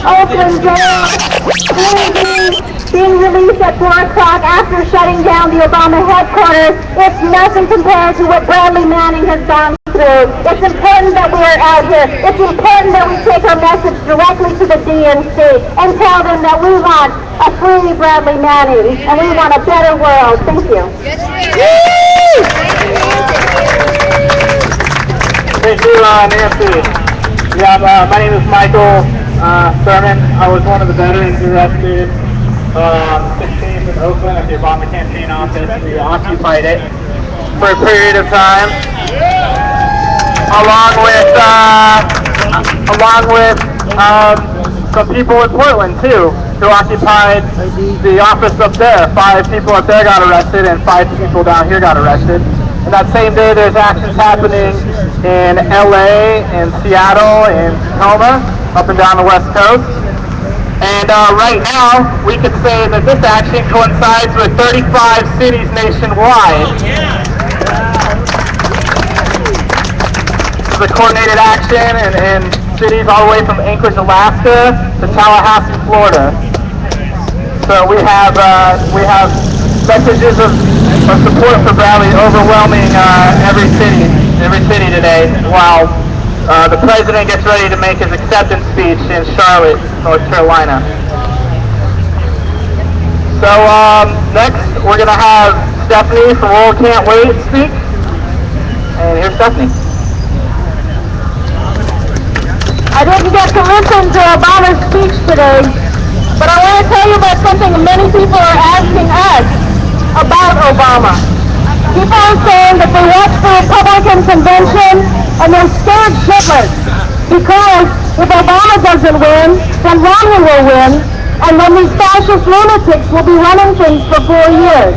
Oakland jail, being released at 4 o'clock after shutting down the Obama headquarters. It's nothing compared to what Bradley Manning has gone through. It's important that we are out here. It's important that we take our message directly to the DNC and tell them that we want a free Bradley Manning and we want a better world. Thank you. Thank you, Nancy. Yeah, my name is Michael Thurman. I was one of the veterans arrested 16th in Oakland at the Obama campaign office. We occupied it for a period of time, along with some people in Portland too, who occupied the office up there. 5 people up there got arrested, and 5 people down here got arrested. And that same day, there's actions happening in LA, in Seattle, in Tacoma, up and down the West Coast. And right now, we could say that this action coincides with 35 cities nationwide. This is a coordinated action in cities all the way from Anchorage, Alaska to Tallahassee, Florida. So we have messages of support for Bradley overwhelming every city today, while the president gets ready to make his acceptance speech in Charlotte, North Carolina. So next we're going to have Stephanie from World Can't Wait speak. And here's Stephanie. I didn't get to listen to Obama's speech today, but I want to tell you about something many people are asking us about Obama. People are saying that they watched the Republican convention and they're scared shitless because if Obama doesn't win, then Romney will win, and then these fascist lunatics will be running things for 4 years.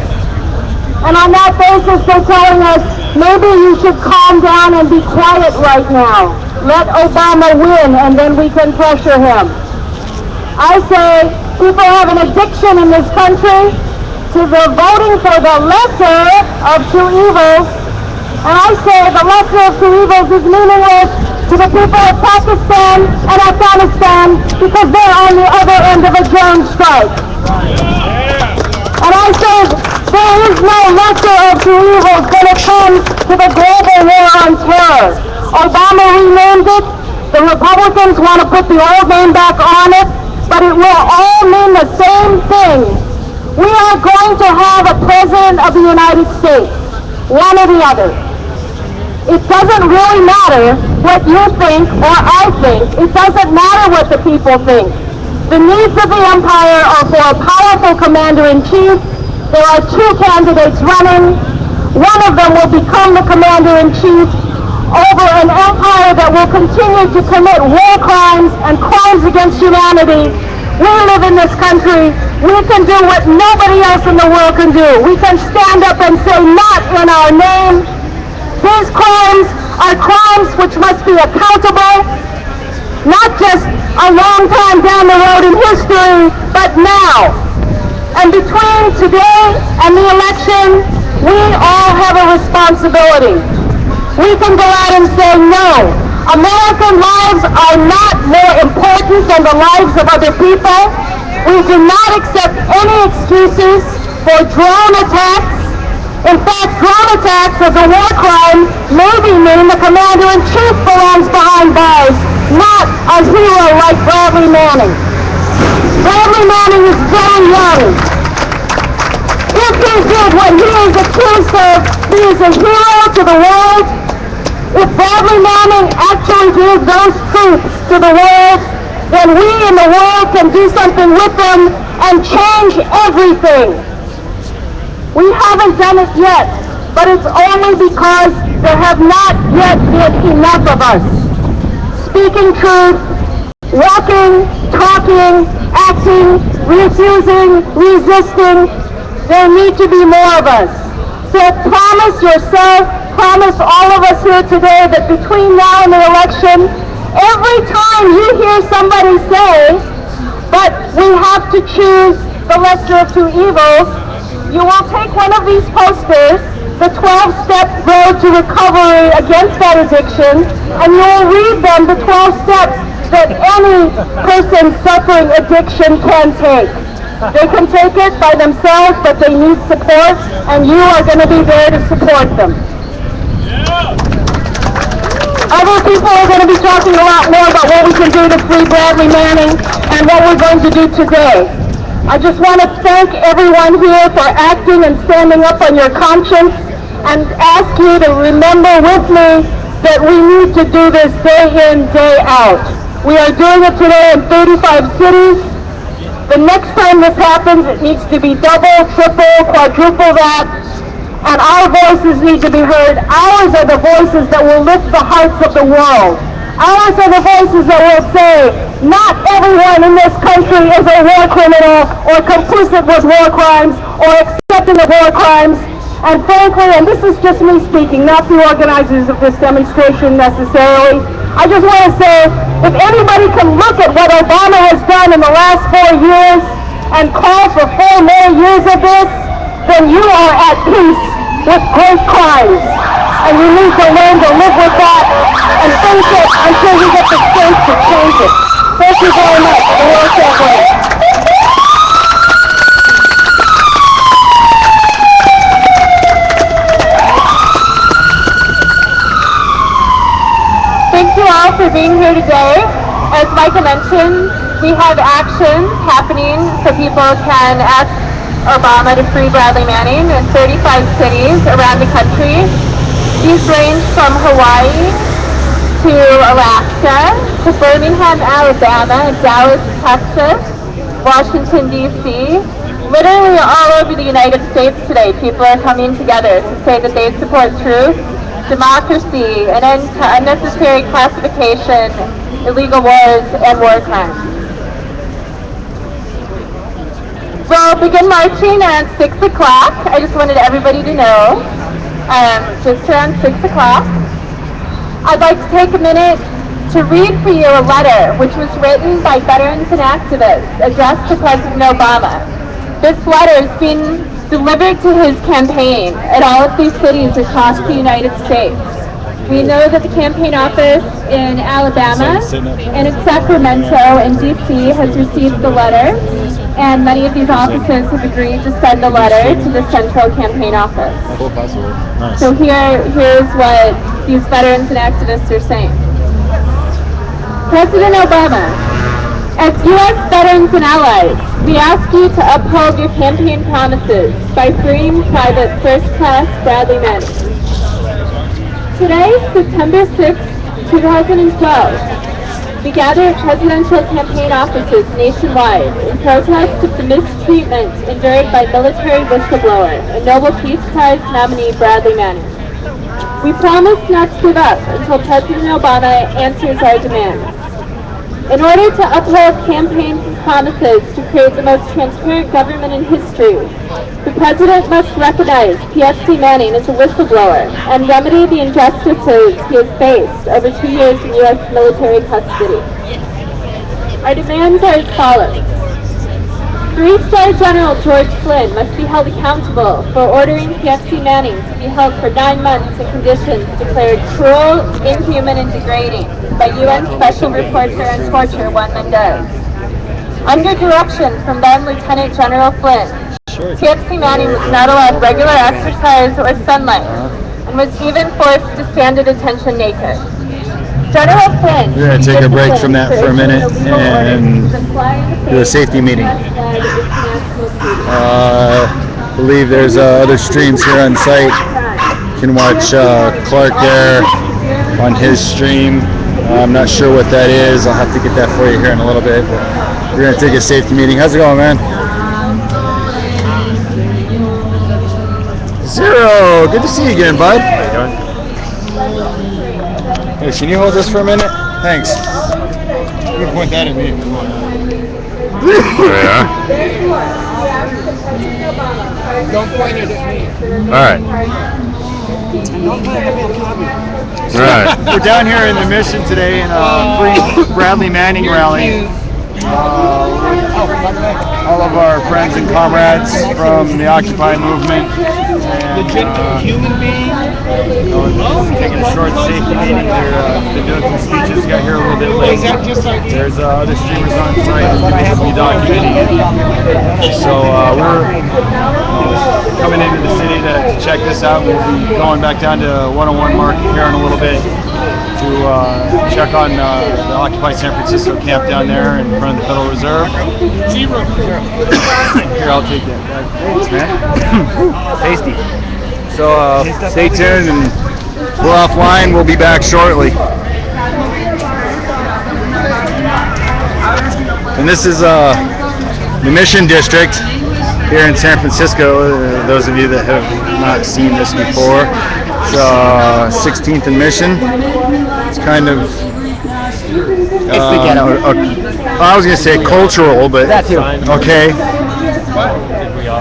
And on that basis, they're telling us, maybe you should calm down and be quiet right now. Let Obama win, and then we can pressure him. I say people have an addiction in this country to the voting for the lesser of 2 evils, and I say the lesser of 2 evils is meaningless to the people of Pakistan and Afghanistan because they're on the other end of a drone strike. And I say there is no lesser of 2 evils when it comes to the global war on terror. Obama renamed it. The Republicans want to put the old name back on it, but it will all mean the same thing. We are going to have a president of the United States, one or the other. It doesn't really matter what you think or I think. It doesn't matter what the people think. The needs of the empire are for a powerful commander-in-chief. There are 2 candidates running. One of them will become the commander-in-chief over an empire that will continue to commit war crimes and crimes against humanity. We live in this country. We can do what nobody else in the world can do. We can stand up and say, not in our name. These crimes are crimes which must be accountable, not just a long time down the road in history, but now. And between today and the election, we all have a responsibility. We can go out and say, no, American lives are not more important than the lives of other people. We do not accept any excuses for drone attacks. In fact, drone attacks as a war crime maybe mean the commander-in-chief belongs behind bars, not a hero like Bradley Manning. Bradley Manning is very young. If he did what he is accused of, he is a hero to the world. If Bradley Manning actually gave those troops to the world, then we in the world can do something with them and change everything. We haven't done it yet, but it's only because there have not yet been enough of us. Speaking truth, walking, talking, acting, refusing, resisting, there need to be more of us. So promise yourself, promise all of us here today that between now and the election, every time you hear somebody say, but we have to choose the lesser of 2 evils, you will take one of these posters, the 12-step road to recovery against that addiction, and you will read them the 12 steps that any person suffering addiction can take. They can take it by themselves, but they need support, and you are going to be there to support them. Other people are going to be talking a lot more about what we can do to free Bradley Manning and what we're going to do today. I just want to thank everyone here for acting and standing up on your conscience and ask you to remember with me that we need to do this day in, day out. We are doing it today in 35 cities. The next time this happens, it needs to be double, triple, quadruple that. And our voices need to be heard. Ours are the voices that will lift the hearts of the world. Ours are the voices that will say, not everyone in this country is a war criminal or complicit with war crimes or accepting of war crimes. And frankly, and this is just me speaking, not the organizers of this demonstration necessarily, I just want to say, if anybody can look at what Obama has done in the last 4 years and call for 4 more years of this, then you are at peace with great crimes. And you need to learn to live with that and face it until you get the strength to change it. Thank you very much. The world can't wait. Thank you all for being here today. As Michael mentioned, we have actions happening so people can ask Obama to free Bradley Manning in 35 cities around the country. These range from Hawaii to Alaska to Birmingham, Alabama, Dallas, Texas, Washington, D.C. Literally all over the United States today, people are coming together to say that they support truth, democracy, an end to unnecessary classification, illegal wars, and war crimes. We'll begin marching around 6 o'clock. I just wanted everybody to know, just around 6 o'clock. I'd like to take a minute to read for you a letter which was written by veterans and activists addressed to President Obama. This letter is being delivered to his campaign at all of these cities across the United States. We know that the campaign office in Alabama and in Sacramento and D.C. has received the letter, and many of these offices have agreed to send a letter to the central campaign office. So here's what these veterans and activists are saying. President Obama, as U.S. veterans and allies, we ask you to uphold your campaign promises by freeing Private First Class Bradley Manning. Today, September 6, 2012, we gather at presidential campaign offices nationwide in protest of the mistreatment endured by military whistleblower and Nobel Peace Prize nominee Bradley Manning. We promise not to give up until President Obama answers our demands. In order to uphold campaign promises to create the most transparent government in history, the President must recognize PFC Manning as a whistleblower and remedy the injustices he has faced over 2 years in U.S. military custody. Our demands are as follows. 3-star General George Flynn must be held accountable for ordering PFC Manning to be held for 9 months in conditions declared cruel, inhuman, and degrading by UN Special Reporter on Torture Juan Mendez. Under direction from then Lieutenant General Flynn, PFC Manning was not allowed regular exercise or sunlight, and was even forced to stand at attention naked. General Flynn... We're going to take a break from that for a minute and do a safety meeting. I believe there's other streams here on site. You can watch Clark there on his stream. I'm not sure what that is. I'll have to get that for you here in a little bit. We're going to take a safety meeting. How's it going, man? Zero! Good to see you again, bud. How you doing? Hey, can you hold this for a minute? Thanks. You can point that at me if you want. Yeah. Don't point it at me. Alright. Right. We're down here in the Mission today in Free Bradley Manning rally. all of our friends and comrades from the Occupy movement. And, Legitimate human being. taking a short safety meeting. They're doing some speeches. Got here a little bit late. Is that just like There's other streamers on site who will be documenting it. So we're coming into the city to check this out. We'll be going back down to 101 Market here in a little bit to check on the Occupy San Francisco camp down there in front of the Federal Reserve. zero? Here, I'll take that. Thanks, man. Tasty. So stay tuned, and we're offline. We'll be back shortly. And this is the Mission District here in San Francisco. Those of you that have not seen this before, it's 16th and Mission. It's kind of It's the ghetto. I was gonna say cultural, but That too. okay.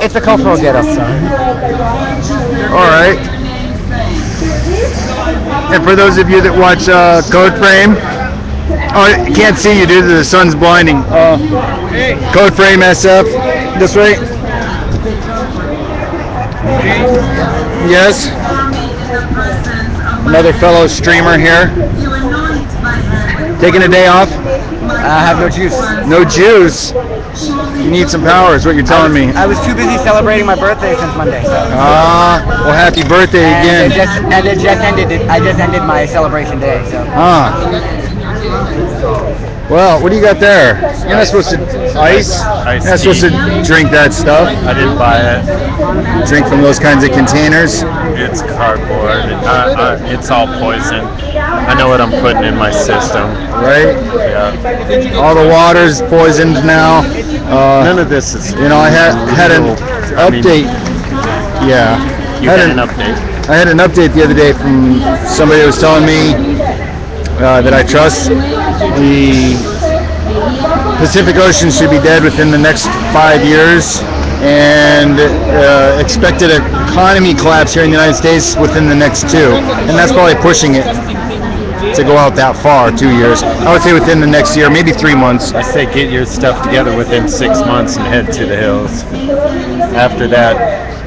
It's a cultural ghetto. All right. And for those of you that watch Code Frame, I can't see you, dude. The sun's blinding. Code Frame SF. This way. Yes. Another fellow streamer here. Taking a day off. I have no juice. No juice. You need some power, is what you're telling me. I was too busy celebrating my birthday since Monday. So. Well, happy birthday again. I just ended my celebration day. So. Well, what do you got there? You're not supposed to ice. You're not supposed to drink that stuff. I didn't buy it. Drink from those kinds of containers. It's cardboard. It's all poison. I know what I'm putting in my system. Right? Yeah. All the water's poisoned now. None of this is. You know, I had an update. Yeah. You had an update. I had an update the other day from somebody that was telling me that I trust. The Pacific Ocean should be dead within the next 5 years, and expected economy collapse here in the United States within the next 2. And that's probably pushing it to go out that far, 2 years. I would say within the next year, maybe 3 months. I say get your stuff together within 6 months and head to the hills. After that,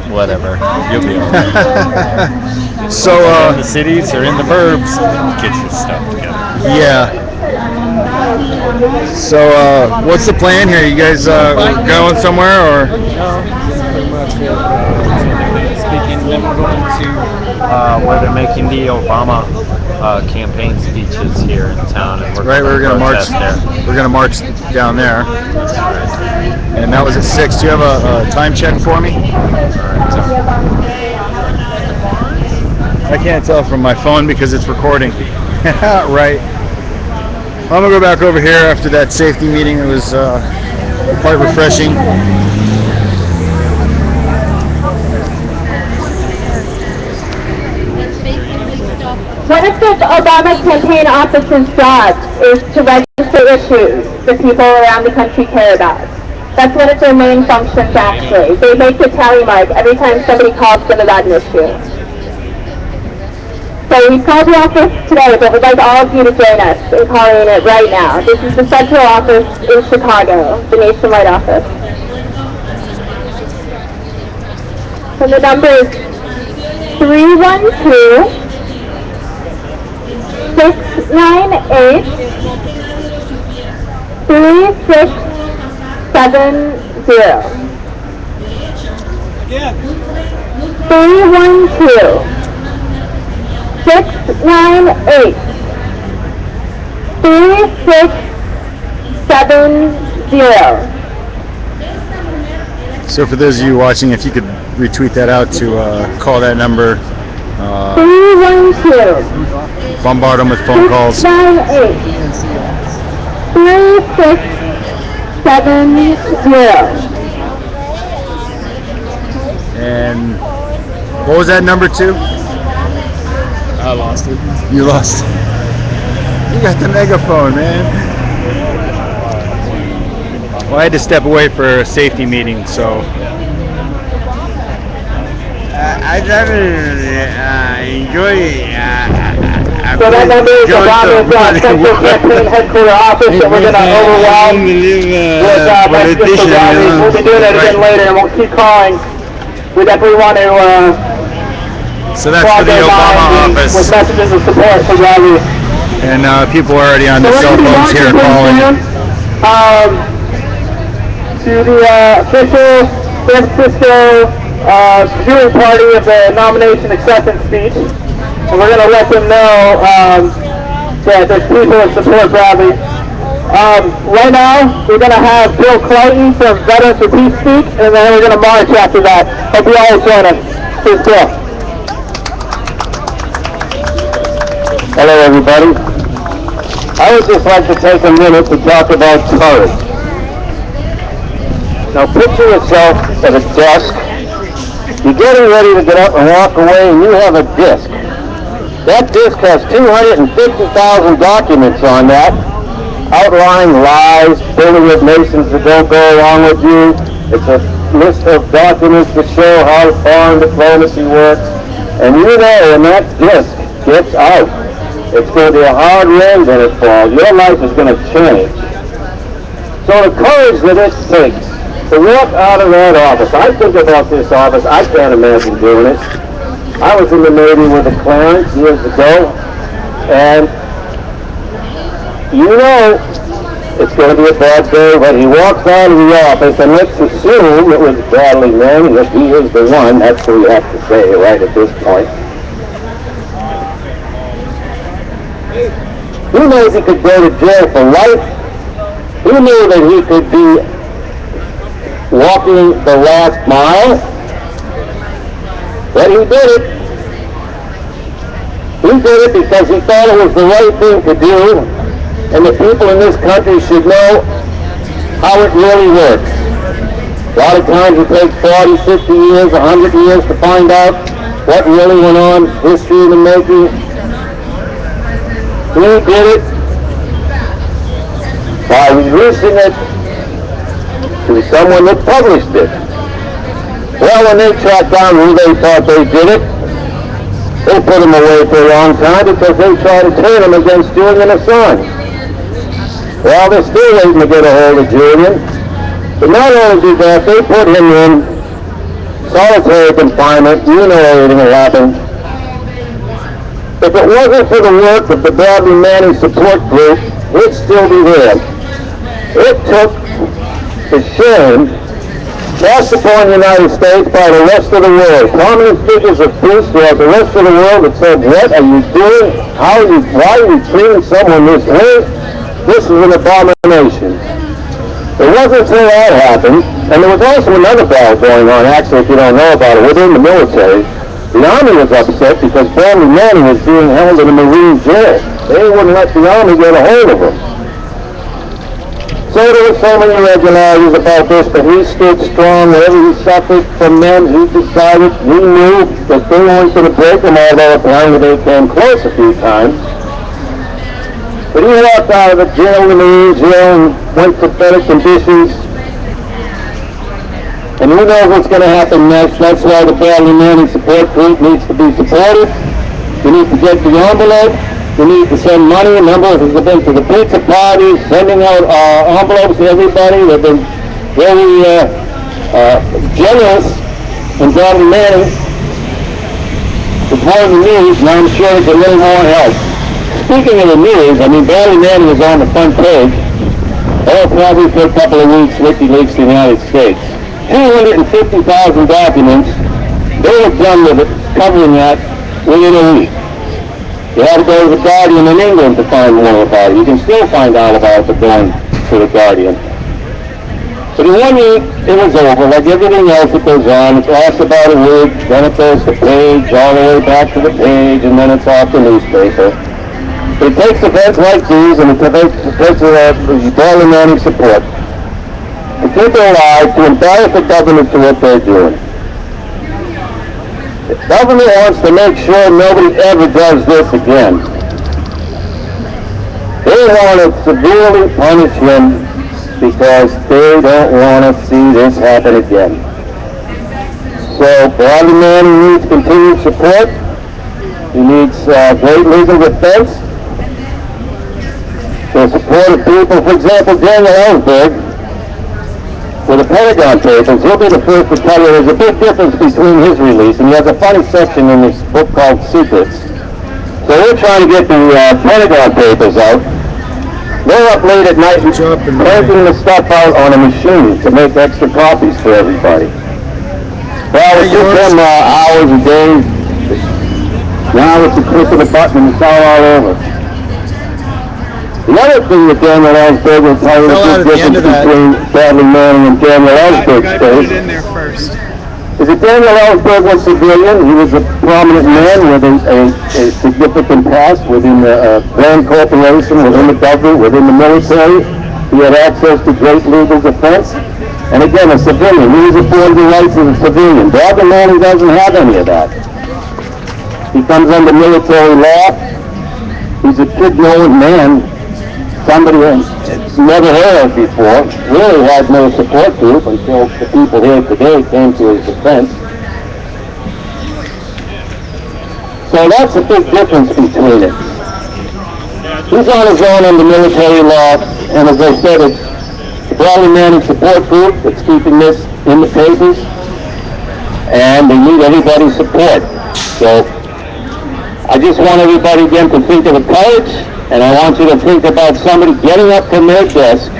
whatever. You'll be all right. So, in the cities or in the burbs, get your stuff together. yeah. So, what's the plan here? You guys going somewhere, or? Pretty much speaking, then we're going to where they're making the Obama campaign speeches here in town, and We're gonna march. We're gonna march down there. And that was at 6. Do you have a time check for me? I can't tell from my phone because it's recording. Right. I'm gonna go back over here after that safety meeting. It was quite refreshing. One of the Obama campaign office's jobs is to register issues that people around the country care about. That's one of their main functions, actually. They make the tally mark every time somebody calls them about an issue. So we called the office today, but we'd like all of you to join us in calling it right now. This is the central office in Chicago, the nationwide office. So the number is 312 698 3670. 312 698 3670. So for those of you watching, if you could retweet that out to call that number, 312 bombard them with phone calls. 698 3670. And what was that number 2? I lost it. You lost. You got the megaphone, man. Well, I had to step away for a safety meeting, so. I definitely enjoy it. So that number is Obama's Central Campaign Headquarters office that we're going to overwhelm with that's just for rallies. We'll be doing it again later, and we'll keep calling. We definitely want to So that's for the Obama with office. messages of support for rallies. And people are already on So their we're cell going to be phones here marching calling. to the official San Francisco viewing party of the nomination acceptance speech. And we're going to let them know that there's people that support Bradley. Right now, we're going to have Bill Clayton from Veterans for Peace speak, and then we're going to march after that. Hope you all join us. Here's Bill. Hello, everybody. I would just like to take a minute to talk about courage. Now, picture yourself at a desk. You're getting ready to get up and walk away, and you have a disc. That disc has 250,000 documents on that, outlining lies, building with nations that don't go along with you. It's a list of documents to show how foreign diplomacy works. And you know when that disc gets out, it's going to be a hard rain when it falls. Your life is going to change. So the courage that it takes to walk out of that office. I think about this office. I can't imagine doing it. I was in the Navy with the Clarence years ago, and you know it's going to be a bad day, but he walks out of the office, and let's assume it was Bradley Manning, if he is the one. That's what we have to say right at this point. He knows he could go to jail for life. He knew that he could be walking the last mile. But he did it. He did it because he thought it was the right thing to do, and the people in this country should know how it really works. A lot of times it takes 40, 50 years, 100 years to find out what really went on, history in the making. He did it by releasing it to someone that published it. Well, when they tracked down who they thought they did it, they put him away for a long time because they tried to turn him against Julian Assange. Well, they're still waiting to get a hold of Julian. But not only did that, they put him in solitary confinement. You know everything that happened. If it wasn't for the work of the Bradley Manning support group, he'd still be there. It took the shame cast upon the United States by the rest of the world. Prominent figures of peace throughout the rest of the world that said, what are you doing? Why are you treating someone this way? This is an abomination. It wasn't until that happened, and there was also another battle going on, actually, if you don't know about it, within the military. The Army was upset because Bradley Manning was being held in a Marine jail. They wouldn't let the Army get a hold of him. So there were so many irregularities about this, but he stood strong. Whatever he suffered from them, he decided, he knew that they weren't going to break him, although apparently they came close a few times. But he walked out of the jail, the Marine jail, and went to better conditions. And who knows what's going to happen next. That's why the Bradley Manning support group needs to be supported. You need to get the envelope. You need to send money. A number of us have been to the pizza parties, sending out envelopes to everybody. They've been very generous in Bradley Manning supporting the news, and I'm sure it's a little more help. Speaking of the news, I mean, Bradley Manning is on the front page. Oh, probably for a couple of weeks, WikiLeaks to the United States. 250,000 documents. They were done with it, covering that within a week. You had to go to the Guardian in England to find more about it. You can still find out about it going to the Guardian. But in 1 week, it was over. Like everything else that goes on, it lasts about a week, then it goes to page, all the way back to the page, and then it's off the newspaper. It takes events like these, and it takes the Bradley Manning support to keep it alive, to embarrass the government to what they're doing. The government wants to make sure nobody ever does this again. They want to severely punish him because they don't want to see this happen again. So Bradley Manning needs continued support. He needs great legal defense. The support of people, for example, Daniel Ellsberg, with the Pentagon Papers, he'll be the first to tell you there's a big difference between his release, and he has a funny section in his book called Secrets. So we're trying to get the Pentagon Papers out. They're up late at night breaking the stuff out on a machine to make extra copies for everybody. Well, it took them hours a day. Now it's a click of the button and it's all over. The other thing that Daniel Ellsberg will tell you is the difference between Bradley Manning and Daniel Ellsberg's case. Is that Daniel Ellsberg was civilian. He was a prominent man with a significant past within the Brand Corporation, within the government, within the military. He had access to great legal defense. And again, a civilian. He was afforded the rights of a civilian. Bradley Manning doesn't have any of that. He comes under military law. He's a kid-knowing man. Somebody that's never heard of before, really had no support group until the people here today came to his defense. So that's a big difference between it. He's on his own under military law, and as I said, it's the Bradley Manning support group that's keeping this in the papers, and they need everybody's support. So I just want everybody again to think of the courage. And I want you to think about somebody getting up from their desk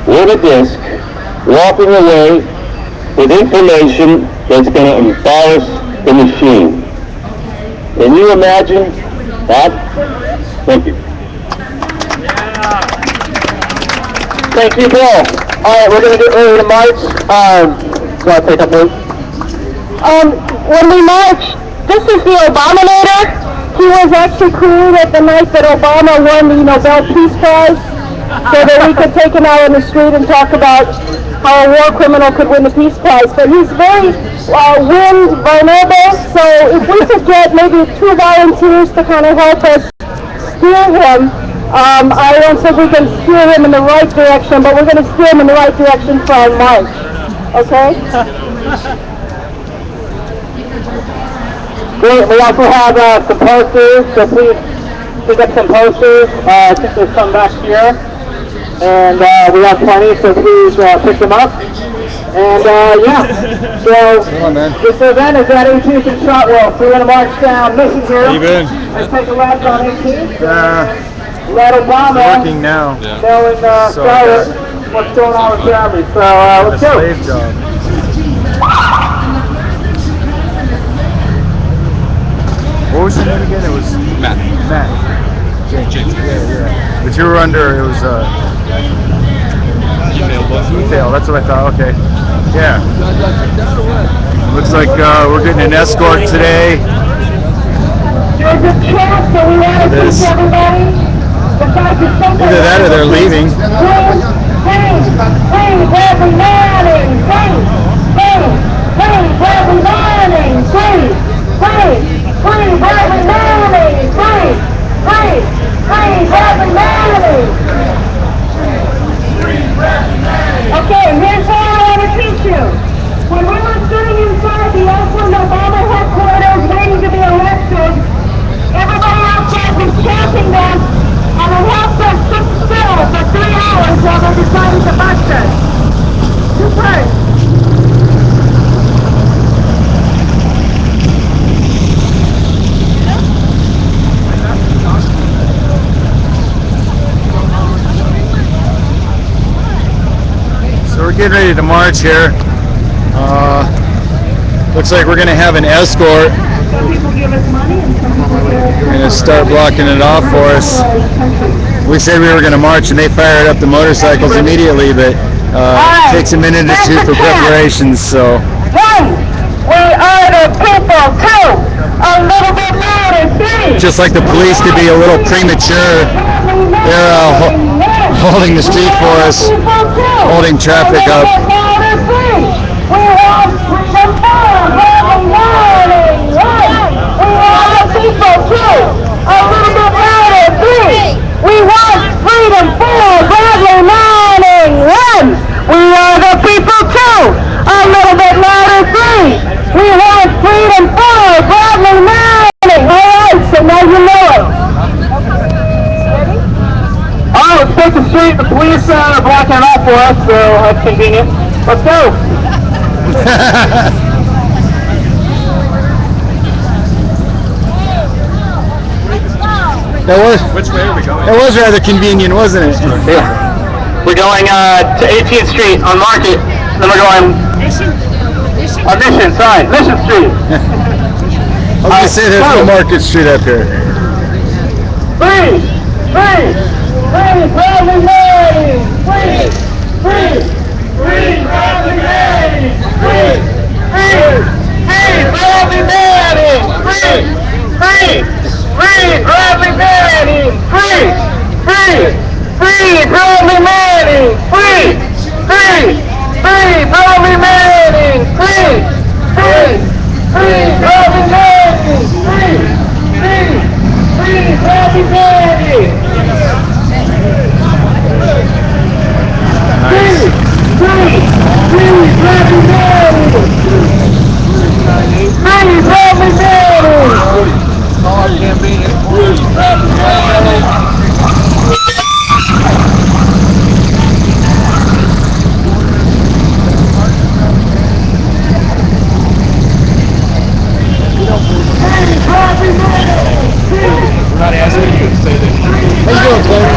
with a disc, walking away with information that's going to embarrass the machine. Can you imagine that? Thank you. Thank you, Bill. All right, we're going to get ready to march. So I'll take a break. When we march, this is the Obamanator. He was actually created the night that Obama won the Nobel Peace Prize, so that we could take him out on the street and talk about how a war criminal could win the Peace Prize. But he's very wind vulnerable, so if we could get maybe 2 volunteers to kind of help us steer him, I don't think we can steer him in the right direction, but we're going to steer him in the right direction for our march. Okay? Great. We also have some posters, so please pick up some posters. I think there's some back here. And we have plenty, so please pick them up. And yeah, so this event is at 18th and Shotwell. So we're going to march down Messenger. Let's take a left on 18th. Let Obama Working now. know in Charlotte what's going on with Bradley. So let's go. Slave job. What was your name again? It was Matt. James. Yeah. But you were under, it was detail. That's what I thought. Okay. Yeah. Looks like we're getting an escort today. There's a chance that we want to teach everybody the fact that somebody... Either that or they're leaving. Free Bradley Manning! Free Bradley Manning! Free Bradley Manning! Free Bradley Manning! Okay, here's what I want to teach you. When we were sitting inside the Oakland Obama headquarters waiting to be elected, everybody outside was chanting them, and it helped us sit still for 3 hours while they decided to bust us. Super. So we're getting ready to march here. Looks like we're going to have an escort. Some people give us money and some people We're going to start blocking it off for us. We said we were going to march and they fired up the motorcycles immediately, but it takes a minute or two for preparations, so. One, we are the people. Two, a little bit louder. 3, Just like the police to be a little premature, they're holding the street for us, holding traffic up. We want freedom for Bradley Manning. We want the people too. A little bit louder. 3. We want freedom for Bradley Manning. 1. We are the people too. A little bit louder. 3. We want freedom for Bradley Manning. All right, so now you know it. All right, let's take the street. The police are blocking it off for us, so that's convenient. Let's go. That was Which way are we going? that was rather convenient, wasn't it? Yeah. We're going to 18th Street on Market, and then we're going Mission. Mission Street. I was gonna say there's no Market Street up here. Freeze! Freeze! Freeze! Bradley Manning! Freeze! Freeze! Freeze! Bradley Manning! Freeze! Freeze! Freeze! Bradley Manning! Freeze! Freeze! Freeze! Bradley Manning! Freeze! Freeze! Freeze! Bradley Manning! Freeze! Freeze! Freeze! Bradley Manning! Freeze! Freeze! Freeze! Bradley Manning! Freeze! Freeze! Freeze! Bradley Manning! Freeze! Freeze! Freeze! Bradley Manning! Freeze! Bradley Manning! We're not asking you to say that. How you doing, Chloe?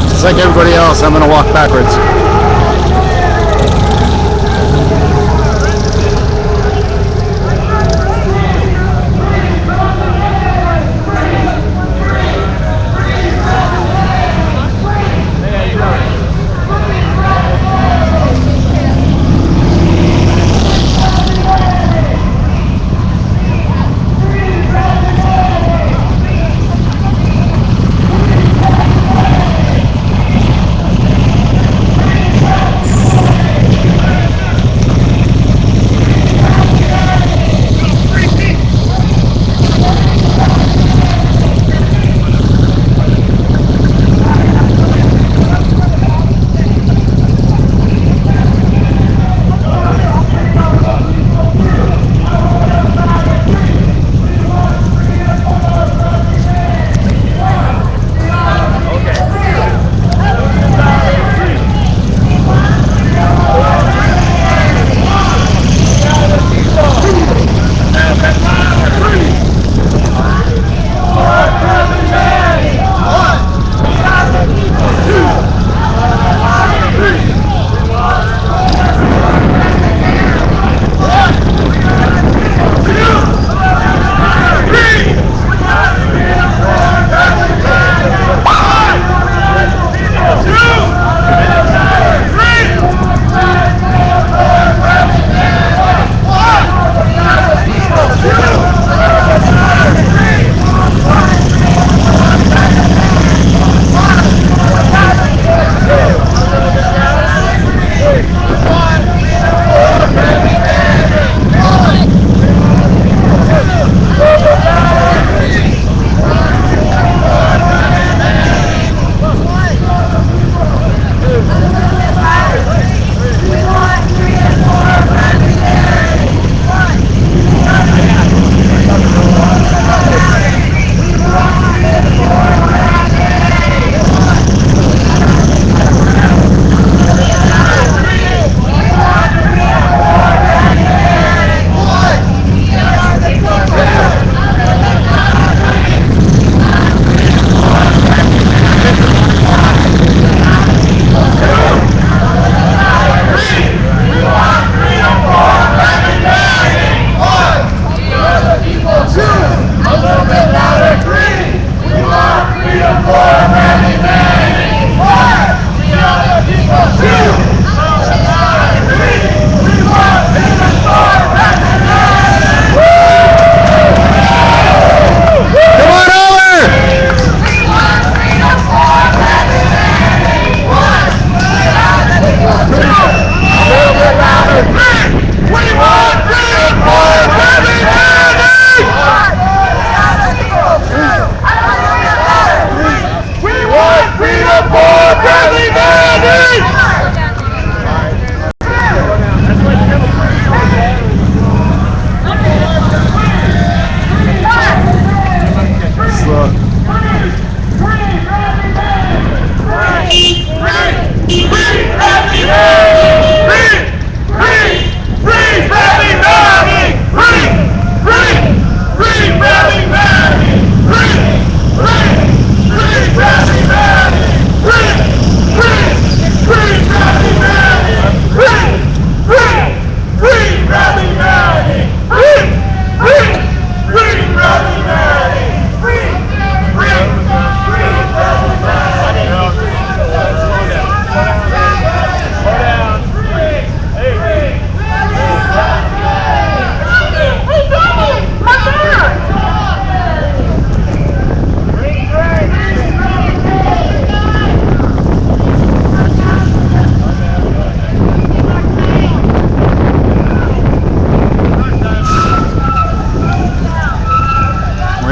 Just like everybody else, I'm gonna walk backwards.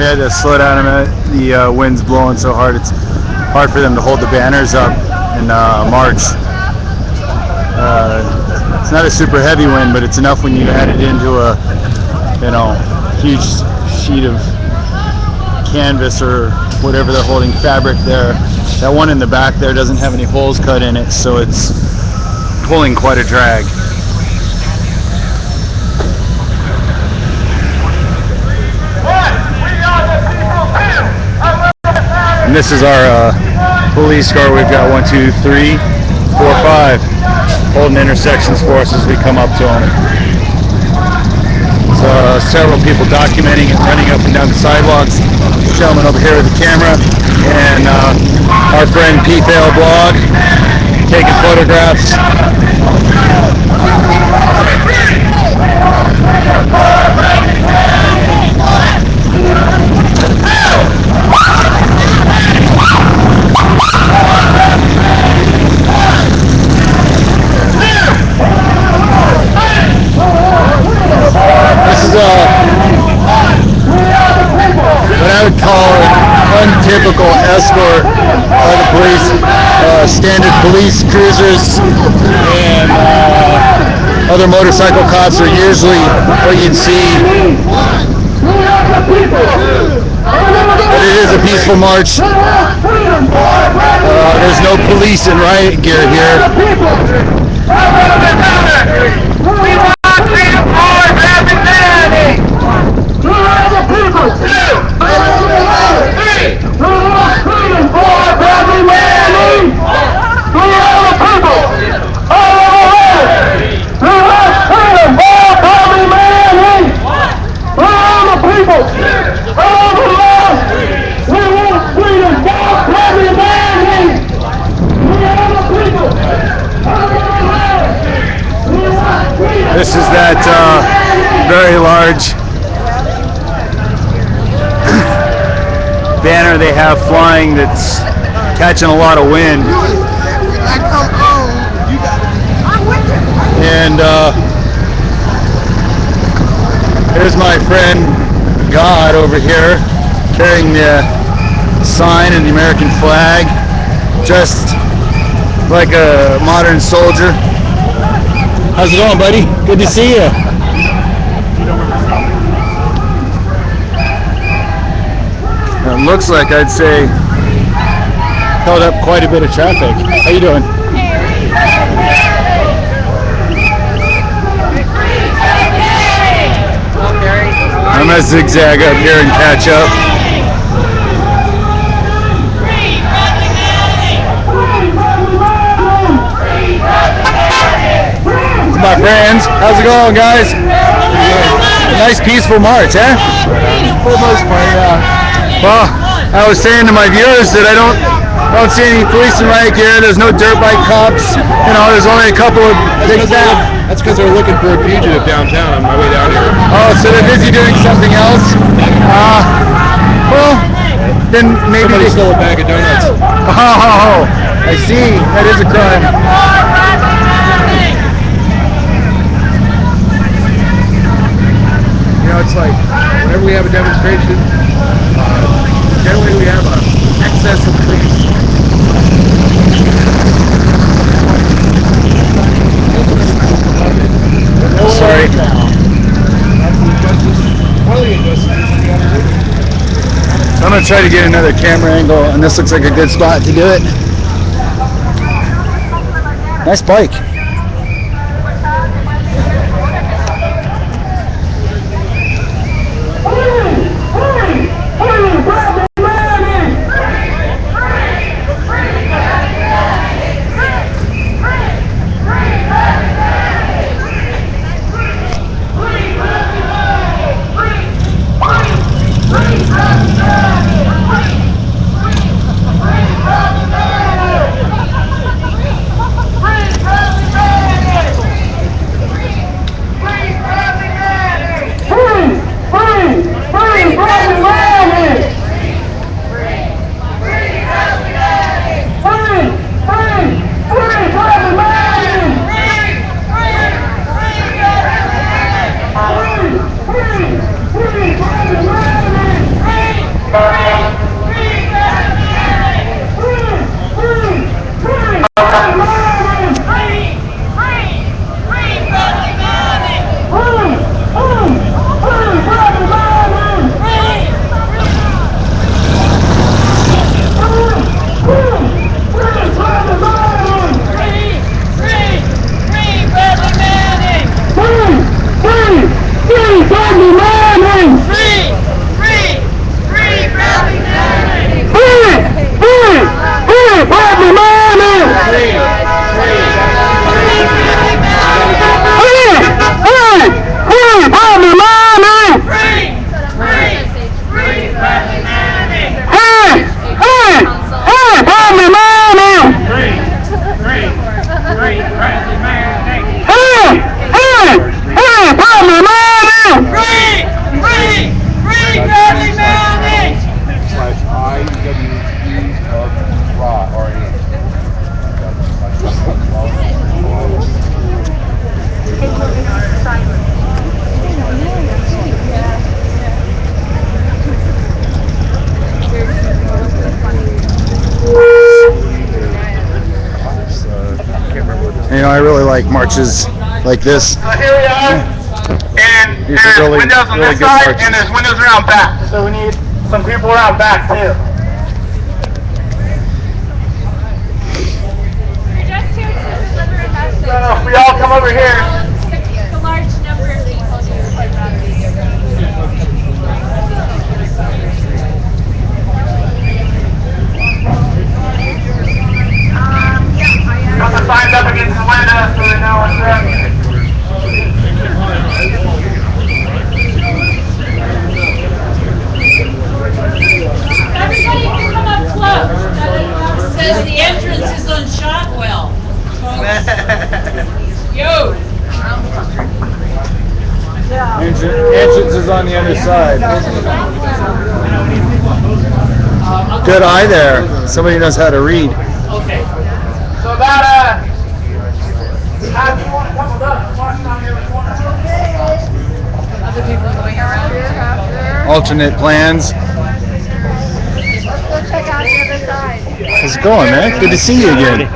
had to slow down a minute. The wind's blowing so hard, it's hard for them to hold the banners up and march. It's not a super heavy wind, but it's enough when you add it into a, huge sheet of canvas or whatever they're holding, fabric there. That one in the back there doesn't have any holes cut in it, so it's pulling quite a drag. And this is our police car. We've got 1, 2, 3, 4, 5 holding intersections for us as we come up to them. So several people documenting and running up and down the sidewalks. Gentleman over here with the camera, and our friend PFail Blog taking photographs. This is what I would call an untypical escort by the police. Standard police cruisers and other motorcycle cops are usually what you'd see. But it is a peaceful march. There's no police in riot gear here. We want freedom for everybody! We are the people! We want freedom for everybody! We are the people! All over the world! We want freedom for everybody! We are the people! All over the world! We want freedom for everybody! We are the people! All over the world! This is that very large banner they have flying that's catching a lot of wind. And there's my friend God over here carrying the sign and the American flag, dressed like a modern soldier. How's it going, buddy? Good to see you. It looks like, I'd say, held up quite a bit of traffic. How you doing? I'm gonna zigzag up here and catch up. My friends, how's it going, guys? A nice peaceful march, eh? For the most part, yeah. Well, I was saying to my viewers that I don't see any police in riot gear. There's no dirt bike cops. There's only a couple of. That's because they're looking for a fugitive downtown on my way down here. Oh, so they're busy doing something else. Well, then maybe Somebody they stole a bag of donuts. Oh, I see. That is a crime. It's like whenever we have a demonstration, generally we have an excess of police. Sorry. I'm going to try to get another camera angle, and this looks like a good spot to do it. Nice bike. like marches like this. So here we are, and These are there's really- windows on really this good side, marches. and there's windows around back. So we need some people around back too. So if we all come over here. The large number of people Put the signs up against the window so they know what's there. Everybody can come up close. Says the entrance is on Shotwell. Yo. Entrance is on the other side. Good eye there. Somebody knows how to read. Okay. So that, how do you want to come with us? Watch down here with one. Other people going around here after. Alternate plans. Let's go check out the other side. How's it going, man? Good to see you again.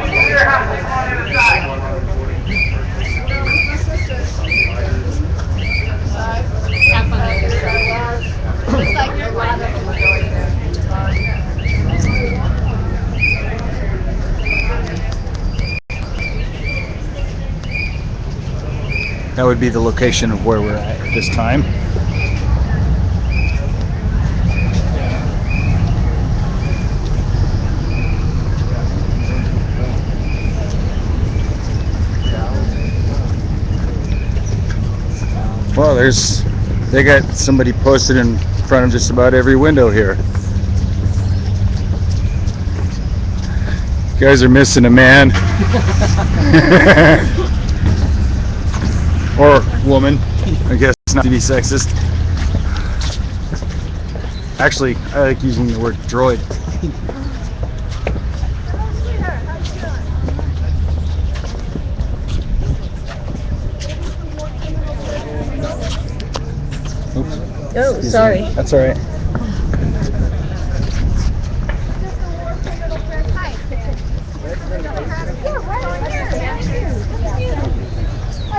That would be the location of where we're at this time. Well, they got somebody posted in front of just about every window here. You guys are missing a man. Or woman, I guess, not to be sexist. Actually, I like using the word droid. Oops. Oh, sorry. That's all right.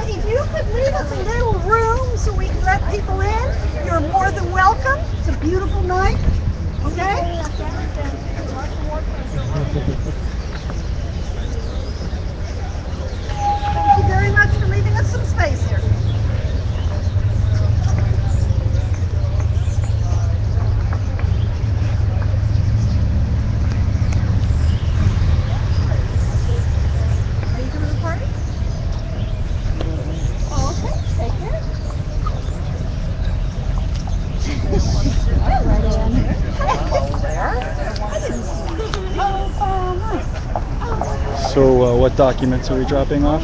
If you could leave us a little room so we can let people in, you're more than welcome. It's a beautiful night. Okay? Thank you very much for leaving us some space here. Are you coming to the party? Oh, okay. Take care. Hello there. I didn't see you. Nice. So, what documents are we dropping off?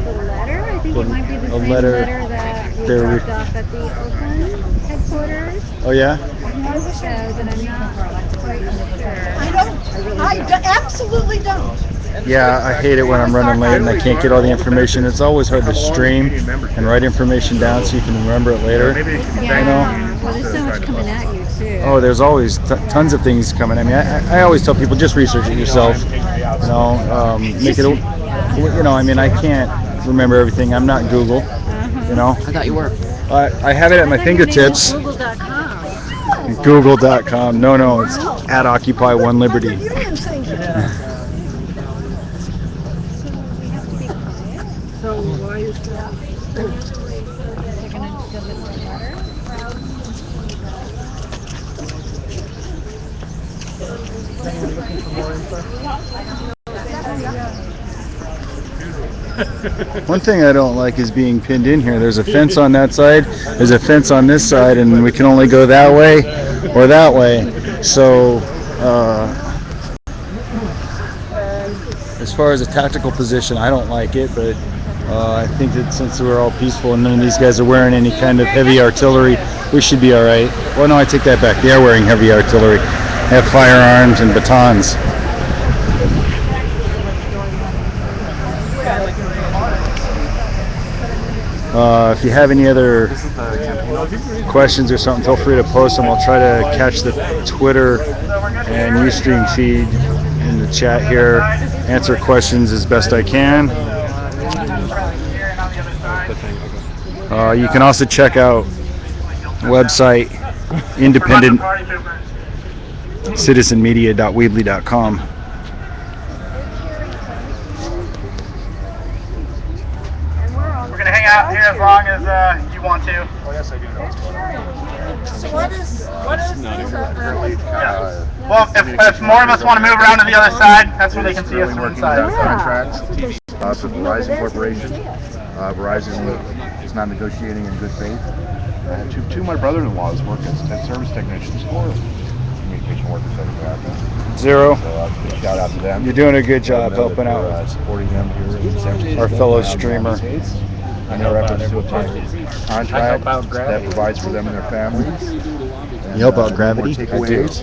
The letter, I think it might be the A same letter letter that we they're dropped off at the Oakland headquarters. Oh yeah? So that I'm not quite sure. I absolutely don't. Yeah, I hate it when I'm running late and I can't get all the information. It's always hard to stream and write information down so you can remember it later. Yeah, well, there's so much coming at you too. Oh, there's always tons of things coming. I mean, I always tell people just research it yourself. You know, make it. You know, I mean, I can't remember everything. I'm not Google. You know. I thought you were. I have it at my fingertips. Google.com. Google.com. No, it's at Occupy One Liberty. Union signature. So why is that? They're gonna deliver a letter. One thing I don't like is being pinned in here. There's a fence on that side, there's a fence on this side, and we can only go that way or that way. So, as far as a tactical position, I don't like it, but I think that since we're all peaceful and none of these guys are wearing any kind of heavy artillery, we should be all right. Well, no, I take that back. They are wearing heavy artillery. They have firearms and batons. If you have any other questions or something, feel free to post them. I'll try to catch the Twitter and Ustream feed in the chat here, answer questions as best I can. You can also check out website independentcitizenmedia.weebly.com. We're gonna hang out here as long as you want to. Oh, yes, I do know what's going on. So what is Well, if more of us want to move around to the other side, that's where they can see us from Working inside. on contracts for Verizon Corporation. Verizon is not negotiating in good faith. Two of my brother-in-laws work as service technicians for communication workers over there. Zero. So big shout out to them. You're doing a good job helping We're, out supporting them here in San Francisco. our fellow streamer. And their efforts to obtain contract that provides for them and their families. You help out Gravity? I do.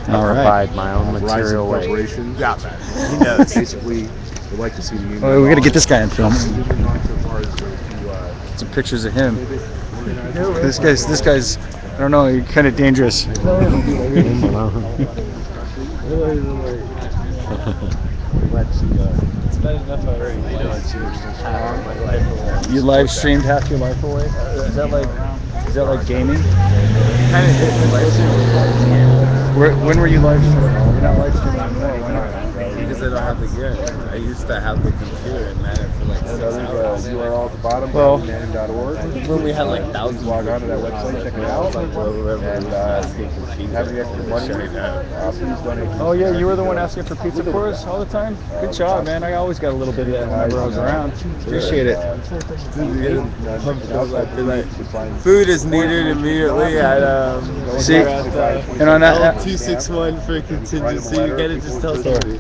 All right. Provide my own Verizon material waste. Corporation. Yeah, He does. Basically, we like to see the union. Oh, we got to get this guy in film. Moving on so far as to, Some pictures of him. This guy's, I don't know, he's kind of dangerous. You live streamed half your life away? Is that like gaming? When were you live streaming? You're not live streaming anymore. Why not? Because I don't have the gear. I used to have the computer and man it for like 6 hours. URL at the bottom, Well, manning.org. When we had like thousands Log on to that website, check it out. And have the extra money. Please donate. Oh yeah, you were the one asking for pizza for us all the time? Good job, man. I always got a little bit of that whenever I was around. Appreciate it. Food is needed immediately at See, and on that, 261 for contingency. You gotta just tell somebody.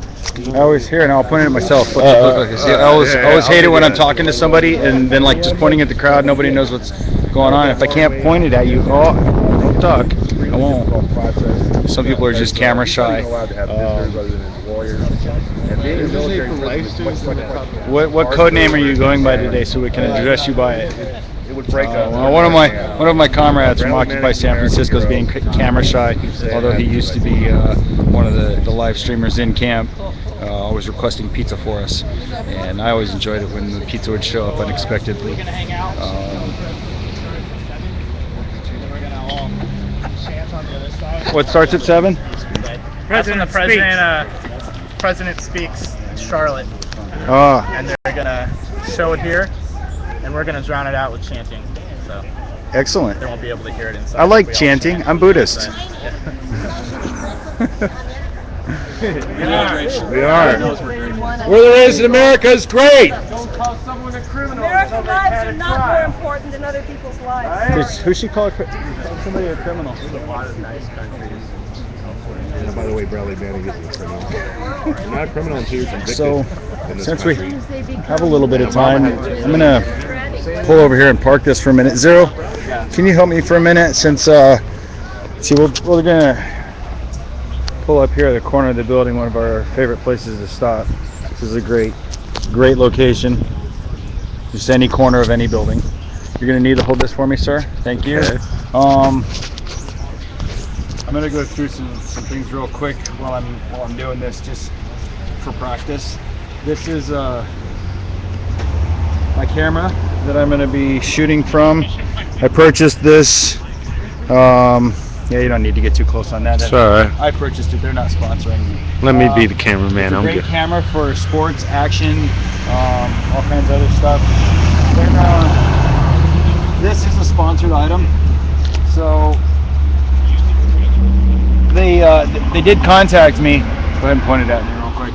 I always hear, and I'll point it at myself. See, I always hate it when I'm talking to somebody and then like just pointing at the crowd. Nobody knows what's going on. If I can't point it at you, don't talk. I won't. Some people are just camera shy. What code name are you going by today, so we can address you by it? It would break up. Well, one of my comrades from Occupy San Francisco is being camera shy, although he used to be one of the live streamers in camp, always requesting pizza for us, and I always enjoyed it when the pizza would show up unexpectedly. What starts at 7? That's when the president speaks in Charlotte, and they're gonna show it here, and we're gonna drown it out with chanting. So Excellent. they won't be able to hear it inside. I like chanting. I'm Buddhist. We are. We're the race in America is great. American lives are not more important than other people's lives. Who should call somebody a criminal? And by the way, Bradley Manning isn't a criminal. He's not a criminal until you're convicted. So, in this since we country. have a little bit of time, I'm gonna pull over here and park this for a minute. Zero, can you help me for a minute? Since see, we're gonna pull up here at the corner of the building, one of our favorite places to stop. This is a great location. Just any corner of any building. You're gonna need to hold this for me, sir. Thank you. Okay. I'm gonna go through some things real quick while I'm doing this, just for practice. This is my camera that I'm gonna be shooting from. I purchased this. Yeah, you don't need to get too close on that. It's alright. I purchased it. They're not sponsoring me. Let me be the cameraman. It's a I'm great good. camera for sports, action, all kinds of other stuff. Then, this is a sponsored item. So they did contact me. Go ahead and point it at me real quick.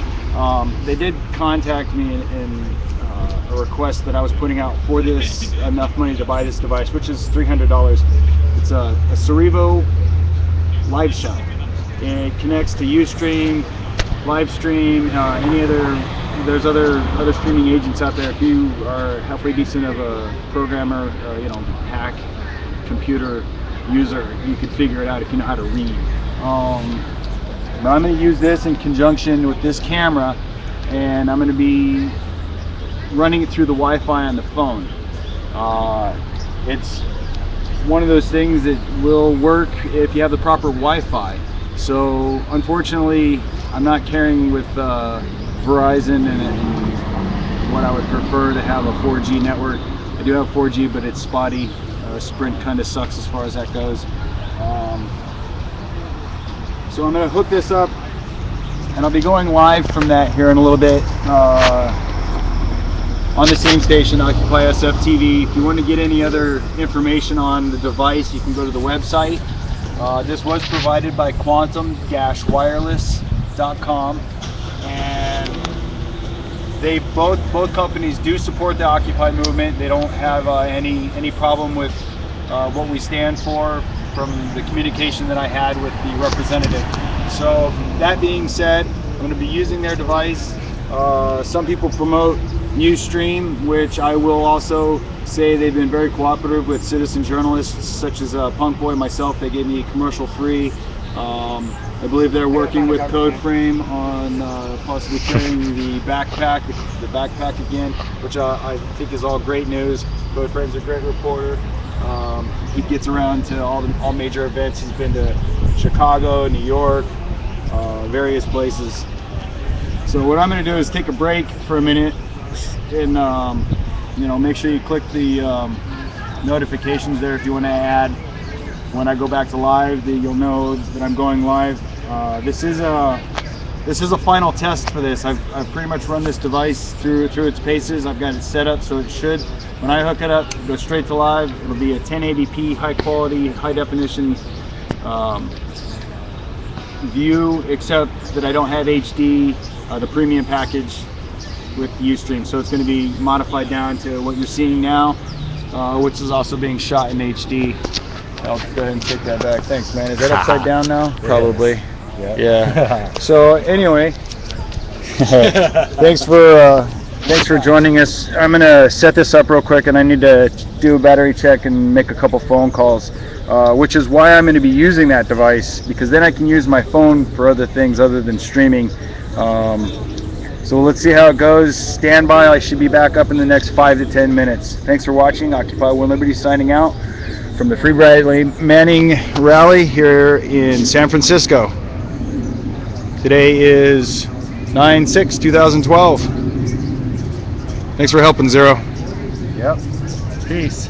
They did contact me in a request that I was putting out for this enough money to buy this device, which is $300. It's a Cerevo Live Shot. It connects to Ustream, Livestream, any other. There's other streaming agents out there. If you are halfway decent of a programmer, hack computer user, you could figure it out if you know how to read. But I'm going to use this in conjunction with this camera, and I'm going to be running it through the Wi-Fi on the phone. It's one of those things that will work if you have the proper Wi-Fi. So unfortunately, I'm not carrying with Verizon and what I would prefer to have a 4G network. I do have 4G, but it's spotty. Sprint kind of sucks as far as that goes. So I'm going to hook this up, and I'll be going live from that here in a little bit on the same station, Occupy SF TV. If you want to get any other information on the device, you can go to the website. This was provided by Quantum-Wireless.com, and they both companies do support the Occupy movement. They don't have any problem with what we stand for from the communication that I had with the representative. So that being said, I'm going to be using their device. Some people promote Ustream, which I will also say they've been very cooperative with citizen journalists such as Punk Boy, myself. They gave me commercial free. I believe they're working with CodeFrame on possibly carrying the backpack again, which I think is all great news. CodeFrame's a great reporter. He gets around to all major events. He's been to Chicago, New York, various places. So what I'm going to do is take a break for a minute, and make sure you click the notifications there if you want to add when I go back to live. You'll know that I'm going live. This is a final test for this. I've pretty much run this device through its paces. I've got it set up so it should, when I hook it up, go straight to live. It'll be a 1080p, high quality, high definition view, except that I don't have HD, the premium package with Ustream. So it's going to be modified down to what you're seeing now, which is also being shot in HD. I'll go ahead and take that back. Thanks, man. Is that upside down now? Probably. Yeah. So anyway, thanks for joining us. I'm gonna set this up real quick, and I need to do a battery check and make a couple phone calls, which is why I'm going to be using that device, because then I can use my phone for other things other than streaming. So let's see how it goes. Stand by. I should be back up in the next 5 to 10 minutes. Thanks for watching. Occupy One Liberty signing out from the Free Bradley Manning rally here in San Francisco. Today is 9/6/2012. Thanks for helping, Zero. Yep. Peace.